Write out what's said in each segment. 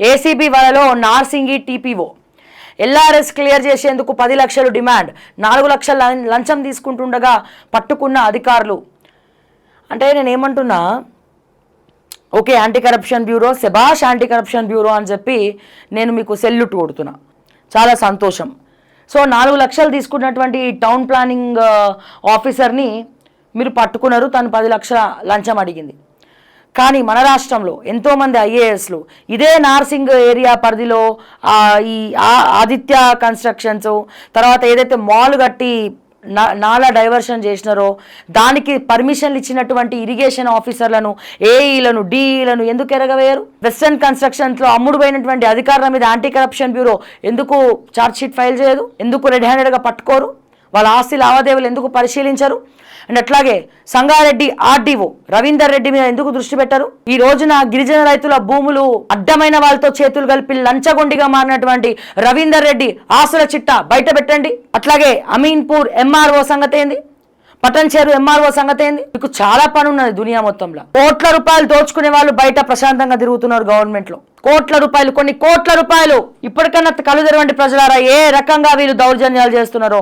ACB వలలో Narsingi TPO LRS clear చేసేందుకు 10 లక్షలు డిమాండ్, 4 లక్షల లంచం తీసుకుంటుండగా పట్టుకున్న అధికారులు. అంటే నేను ఏమంటున్నా, ఓకే యాంటీ కరప్షన్ బ్యూరో, శభాష్ యాంటీ కరప్షన్ బ్యూరో అని చెప్పి నేను మీకు సెల్యూట్ కొడుతున్నా, చాలా సంతోషం. సో 4 లక్షలు తీసుకున్నటువంటి టౌన్ ప్లానింగ్ ఆఫీసర్ని మీరు పట్టుకున్నారు, తను 10 లక్షల లంచం అడిగింది. కానీ మన రాష్ట్రంలో ఎంతోమంది ఐఏఎస్లు ఇదే నార్సింగ్ ఏరియా పరిధిలో ఈ ఆదిత్య కన్స్ట్రక్షన్స్ తర్వాత ఏదైతే మాల్ కట్టి నాలా డైవర్షన్ చేసినారో దానికి పర్మిషన్లు ఇచ్చినటువంటి ఇరిగేషన్ ఆఫీసర్లను, ఏఈలను, డిఈలను ఎందుకు ఎరగవేయరు? వెస్టర్న్ కన్స్ట్రక్షన్స్లో అమ్ముడుపోయినటువంటి అధికారుల మీద యాంటీ కరప్షన్ బ్యూరో ఎందుకు ఛార్జ్షీట్ ఫైల్ చేయదు? ఎందుకు రెడ్ హ్యాండెడ్గా పట్టుకోరు? వాళ్ళ ఆస్తి లావాదేవీలు ఎందుకు పరిశీలించరు? అండ్ అట్లాగే సంగారెడ్డి ఆర్డీఓ రవీందర్ రెడ్డి మీద ఎందుకు దృష్టి పెట్టరు? ఈ రోజున గిరిజన రైతుల భూములు అడ్డమైన వాళ్ళతో చేతులు కలిపి లంచగొండిగా మారినటువంటి రవీందర్ రెడ్డి ఆస్తుల చిట్టా బయట పెట్టండి. అట్లాగే అమీన్పూర్ ఎంఆర్ఓ సంగతి ఏంది? పటన్చేరు ఎంఆర్ఓ సంగతి ఏంది? మీకు చాలా పని ఉన్నది దునియా మొత్తంలో. కోట్ల రూపాయలు దోచుకునే వాళ్ళు బయట ప్రశాంతంగా తిరుగుతున్నారు గవర్నమెంట్ లో. కోట్ల రూపాయలు, కొన్ని కోట్ల రూపాయలు. ఇప్పటికన్నా కళ్ళు తెరవండి ప్రజలారా, ఏ రకంగా వీళ్ళు దౌర్జన్యాలు చేస్తున్నారో.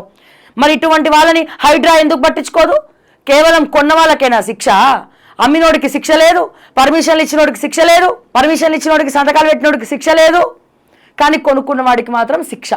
మరి ఇటువంటి వాళ్ళని హైడ్రా ఎందుకు పట్టించుకోదు? కేవలం కొన్న వాళ్ళకేనా శిక్ష? అమ్మినోడికి శిక్ష లేదు, పర్మిషన్లు ఇచ్చినోడికి శిక్ష లేదు, పర్మిషన్లు ఇచ్చినోడికి సంతకాలు పెట్టినోడికి శిక్ష లేదు, కానీ కొనుక్కున్న వాడికి మాత్రం శిక్ష.